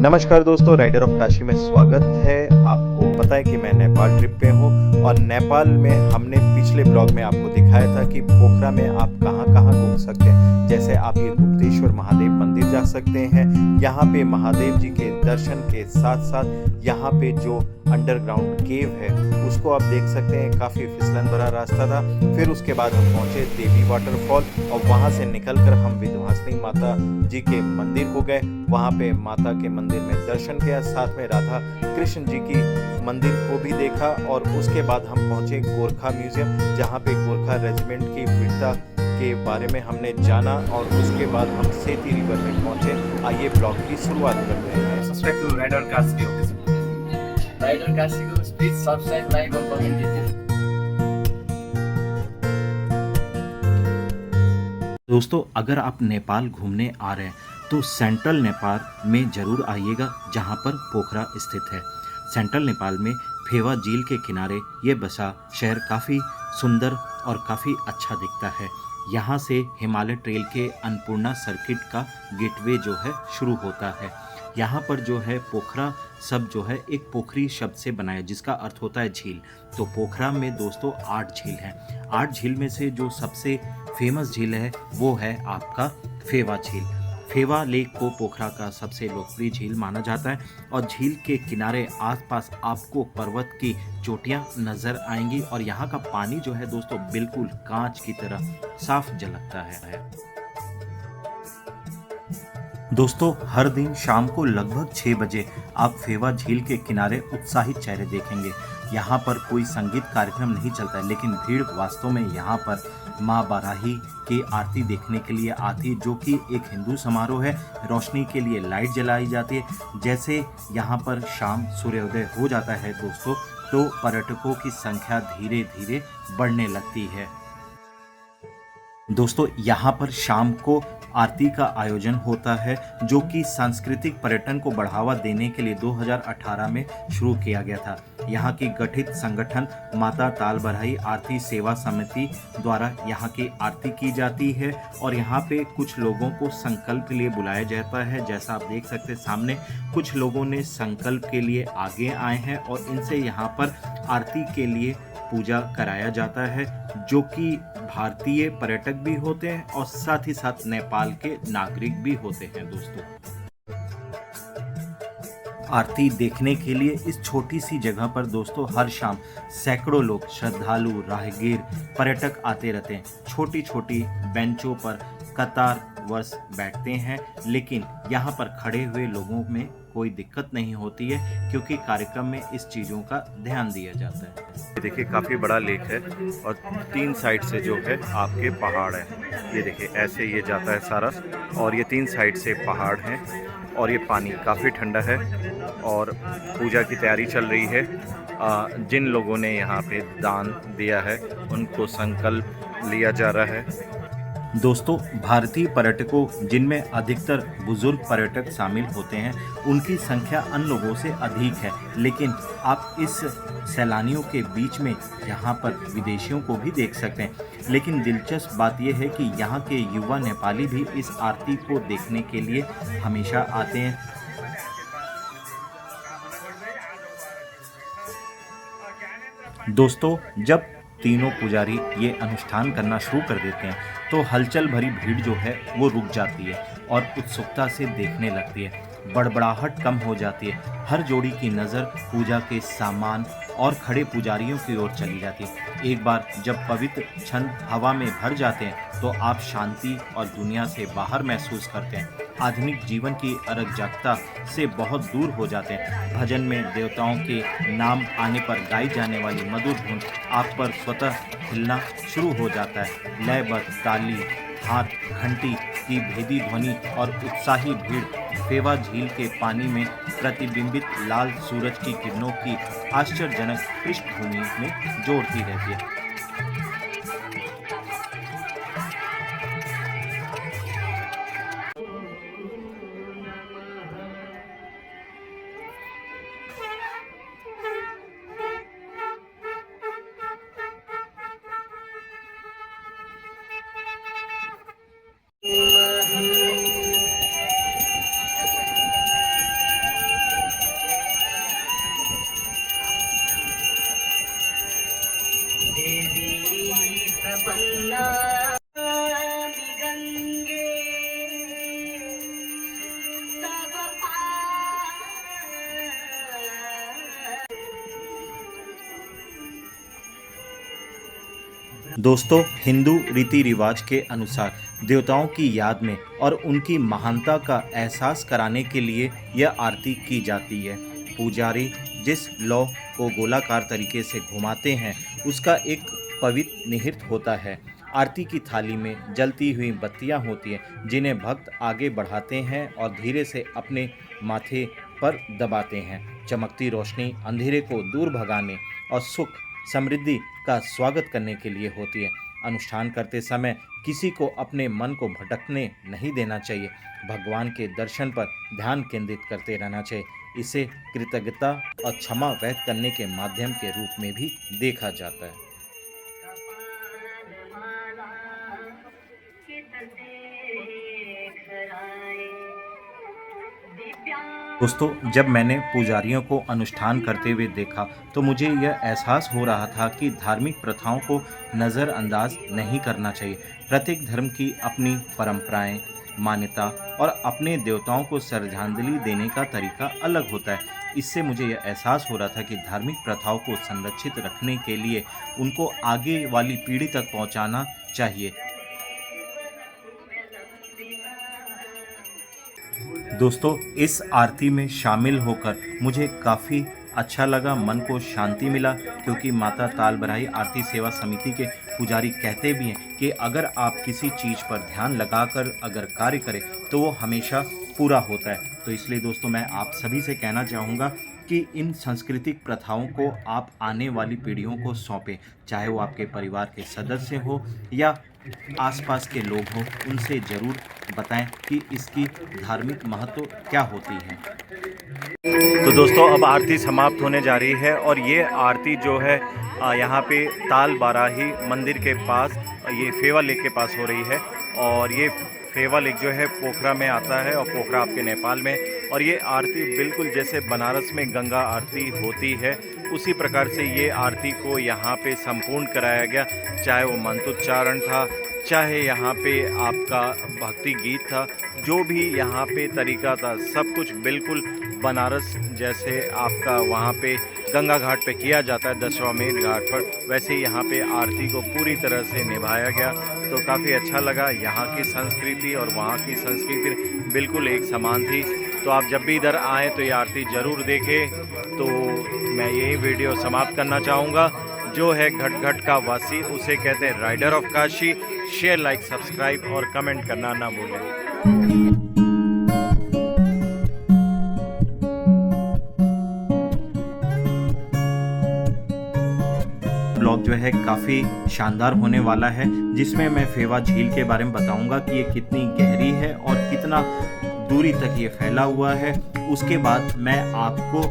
नमस्कार दोस्तों, rider of Kashi में स्वागत है। आपको पता है कि मैं नेपाल ट्रिप पे हूँ और नेपाल में हमने पिछले ब्लॉग में आपको दिखाया था कि पोखरा में आप कहाँ-कहाँ घूम सकते हैं। जैसे आप ये गुप्तेश्वर महादेव मंदिर जा सकते हैं। यहाँ पे महादेव जी के दर्शन के साथ-साथ यहाँ पे जो अंडरग्राउंड केव है उसको आप देख सकते हैं। काफ़ी फिसलन भरा रास्ता था। फिर उसके बाद हम पहुँचे देवी वाटरफॉल और वहाँ से निकलकर हम विंध्यवासिनी माता जी के मंदिर को गए। वहाँ पे माता के मंदिर में दर्शन किया, साथ में राधा कृष्ण जी की मंदिर को भी देखा और उसके बाद हम पहुँचे गोरखा म्यूजियम, जहाँ पे गोरखा रेजिमेंट की वीरता के बारे में हमने जाना और उसके बाद हम सेती रिवर में पहुँचे। आइए ब्लॉग की शुरुआत करते हैं। Subscribe to Rider Casio. Rider Casio, please subscribe, like और comment कीजिए। दोस्तों, अगर आप नेपाल घूमने आ रहे हैं तो सेंट्रल नेपाल में ज़रूर आइएगा, जहां पर पोखरा स्थित है। सेंट्रल नेपाल में फेवा झील के किनारे ये बसा शहर काफ़ी सुंदर और काफ़ी अच्छा दिखता है। यहां से हिमालय ट्रेल के अन्नपूर्णा सर्किट का गेटवे जो है शुरू होता है। यहाँ पर जो है पोखरा शब्द जो है एक पोखरी शब्द से बना है, जिसका अर्थ होता है झील। तो पोखरा में दोस्तों 8 झील हैं। 8 झील में से जो सबसे फेमस झील है वो है आपका फेवा झील। फेवा लेक को पोखरा का सबसे लोकप्रिय झील माना जाता है और झील के किनारे आसपास आपको पर्वत की चोटियां नजर आएंगी और यहाँ का पानी जो है दोस्तों बिल्कुल कांच की तरह साफ झलकता है। दोस्तों, हर दिन शाम को लगभग 6 बजे आप फेवा झील के किनारे उत्साहित चेहरे देखेंगे। यहाँ पर कोई संगीत कार्यक्रम नहीं चलता है, लेकिन भीड़ वास्तव में यहाँ पर माँ बाराही की आरती देखने के लिए आती है, जो कि एक हिंदू समारोह है। रोशनी के लिए लाइट जलाई जाती है। जैसे यहाँ पर शाम सूर्योदय हो जाता है दोस्तों, तो पर्यटकों की संख्या धीरे धीरे बढ़ने लगती है। दोस्तों, यहाँ पर शाम को आरती का आयोजन होता है, जो कि सांस्कृतिक पर्यटन को बढ़ावा देने के लिए 2018 में शुरू किया गया था। यहाँ की गठित संगठन माता ताल बरहाई आरती सेवा समिति द्वारा यहाँ की आरती की जाती है और यहाँ पे कुछ लोगों को संकल्प के लिए बुलाया जाता है। जैसा आप देख सकते हैं सामने कुछ लोगों ने संकल्प के लिए आगे आए हैं और इनसे यहाँ पर आरती के लिए पूजा कराया जाता है, जो कि भारतीय पर्यटक भी होते हैं और साथ ही साथ नेपाल के नागरिक भी होते हैं। दोस्तों, आरती देखने के लिए इस छोटी सी जगह पर दोस्तों हर शाम सैकड़ों लोग, श्रद्धालु, राहगीर, पर्यटक आते रहते हैं। छोटी छोटी बेंचों पर कतार वर्ष बैठते हैं, लेकिन यहाँ पर खड़े हुए लोगों में कोई दिक्कत नहीं होती है, क्योंकि कार्यक्रम में इस चीज़ों का ध्यान दिया जाता है। देखिए काफ़ी बड़ा लेक है और 3 साइड से जो है आपके पहाड़ हैं। ये देखिए ऐसे ये जाता है सारा और ये 3 साइड से पहाड़ हैं और ये पानी काफ़ी ठंडा है और पूजा की तैयारी चल रही है। जिन लोगों ने यहाँ पे दान दिया है उनको संकल्प लिया जा रहा है। दोस्तों, भारतीय पर्यटकों, जिनमें अधिकतर बुजुर्ग पर्यटक शामिल होते हैं, उनकी संख्या अन्य लोगों से अधिक है, लेकिन आप इस सैलानियों के बीच में यहाँ पर विदेशियों को भी देख सकते हैं। लेकिन दिलचस्प बात यह है कि यहाँ के युवा नेपाली भी इस आरती को देखने के लिए हमेशा आते हैं। दोस्तों, जब तीनों पुजारी ये अनुष्ठान करना शुरू कर देते हैं तो हलचल भरी भीड़ जो है वो रुक जाती है और उत्सुकता से देखने लगती है। बड़बड़ाहट कम हो जाती है। हर जोड़ी की नज़र पूजा के सामान और खड़े पुजारियों की ओर चली जाती है। एक बार जब पवित्र क्षण हवा में भर जाते हैं तो आप शांति और दुनिया से बाहर महसूस करते हैं। आधुनिक जीवन की अराजकता से बहुत दूर हो जाते हैं। भजन में देवताओं के नाम आने पर गाई जाने वाली मधुर धुन आप पर स्वतः हिलना शुरू हो जाता है। लयबद्ध ताली, हाथ, घंटी की भेदी ध्वनि और उत्साही भीड़ फेवा झील के पानी में प्रतिबिंबित लाल सूरज की किरणों की आश्चर्यजनक पृष्ठभूमि में जोड़ती रहती है। दोस्तों, हिंदू रीति रिवाज के अनुसार देवताओं की याद में और उनकी महानता का एहसास कराने के लिए यह आरती की जाती है। पुजारी जिस लौ को गोलाकार तरीके से घुमाते हैं उसका एक पवित्र निहित होता है। आरती की थाली में जलती हुई बत्तियां होती हैं जिन्हें भक्त आगे बढ़ाते हैं और धीरे से अपने माथे पर दबाते हैं। चमकती रोशनी अंधेरे को दूर भगाने और सुख समृद्धि का स्वागत करने के लिए होती है। अनुष्ठान करते समय किसी को अपने मन को भटकने नहीं देना चाहिए। भगवान के दर्शन पर ध्यान केंद्रित करते रहना चाहिए। इसे कृतज्ञता और क्षमा व्यक्त करने के माध्यम के रूप में भी देखा जाता है। दोस्तों, जब मैंने पुजारियों को अनुष्ठान करते हुए देखा तो मुझे यह एहसास हो रहा था कि धार्मिक प्रथाओं को नज़रअंदाज नहीं करना चाहिए। प्रत्येक धर्म की अपनी परंपराएं, मान्यता और अपने देवताओं को श्रद्धांजलि देने का तरीका अलग होता है। इससे मुझे यह एहसास हो रहा था कि धार्मिक प्रथाओं को संरक्षित रखने के लिए उनको आगे वाली पीढ़ी तक पहुंचाना चाहिए। दोस्तों, इस आरती में शामिल होकर मुझे काफ़ी अच्छा लगा, मन को शांति मिला, क्योंकि माता तालबराही आरती सेवा समिति के पुजारी कहते भी हैं कि अगर आप किसी चीज़ पर ध्यान लगाकर अगर कार्य करें तो वो हमेशा पूरा होता है। तो इसलिए दोस्तों, मैं आप सभी से कहना चाहूँगा कि इन सांस्कृतिक प्रथाओं को आप आने वाली पीढ़ियों को सौंपें, चाहे वो आपके परिवार के सदस्य हो या आसपास के लोग हों, उनसे ज़रूर बताएं कि इसकी धार्मिक महत्व क्या होती है। तो दोस्तों, अब आरती समाप्त होने जा रही है और ये आरती जो है यहाँ पे तालबराही मंदिर के पास, ये फेवा लेक के पास हो रही है। और ये फेवा लेक जो है पोखरा में आता है और पोखरा आपके नेपाल में। और ये आरती बिल्कुल जैसे बनारस में गंगा आरती होती है उसी प्रकार से ये आरती को यहाँ पे संपूर्ण कराया गया। चाहे वो मंत्रोच्चारण था, चाहे यहाँ पे आपका भक्ति गीत था, जो भी यहाँ पे तरीका था, सब कुछ बिल्कुल बनारस जैसे आपका वहाँ पे गंगा घाट पे किया जाता है दशाश्वमेध घाट पर, वैसे ही यहाँ पे आरती को पूरी तरह से निभाया गया। तो काफ़ी अच्छा लगा। यहाँ की संस्कृति और वहाँ की संस्कृति बिल्कुल एक समान थी। तो आप जब भी इधर आएँ तो ये आरती ज़रूर देखें। तो मैं यही वीडियो समाप्त करना चाहूँगा। जो है घट घट का वासी उसे कहते हैं rider of Kashi. Share, like, subscribe और कमेंट करना ना भूलें। ब्लॉग जो है काफ़ी शानदार होने वाला है, जिसमें मैं फेवा झील के बारे में बताऊंगा कि ये कितनी गहरी है और कितना दूरी तक ये फैला हुआ है। उसके बाद मैं आपको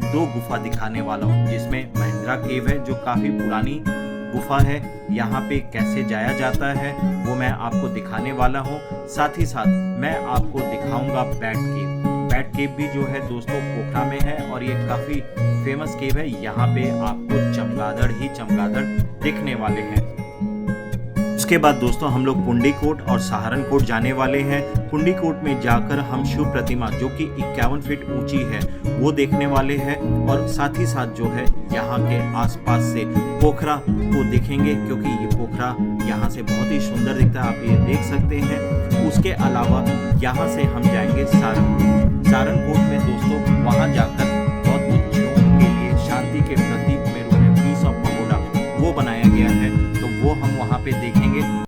दो गुफा दिखाने वाला हूँ, जिसमें महिंद्रा केव है जो काफ़ी पुरानी गुफा है। यहाँ पे कैसे जाया जाता है वो मैं आपको दिखाने वाला हूँ। साथ ही साथ मैं आपको दिखाऊंगा बैट केव। बैट केव भी जो है दोस्तों पोखरा में है और ये काफ़ी फेमस केव है। यहाँ पे आपको चमगादड़ ही चमगादड़ दिखने वाले हैं। उसके बाद दोस्तों हम लोग पुंडीकोट और सहारनकोट जाने वाले हैं। पुंडीकोट में जाकर हम शिव प्रतिमा जो कि 51 फीट ऊंची है वो देखने वाले हैं और साथ ही साथ जो है यहाँ के आसपास से पोखरा को देखेंगे, क्योंकि ये पोखरा यहाँ से बहुत ही सुंदर दिखता है, आप ये देख सकते हैं। उसके अलावा यहाँ से हम जाएंगे सारनकोट। सारनकोट में दोस्तों वहाँ जाकर बहुत बच्चों के लिए शांति के प्रतीक में रूप में पीस ऑफ पगोडा वो बनाया गया है, तो वो हम वहाँ पे देखेंगे।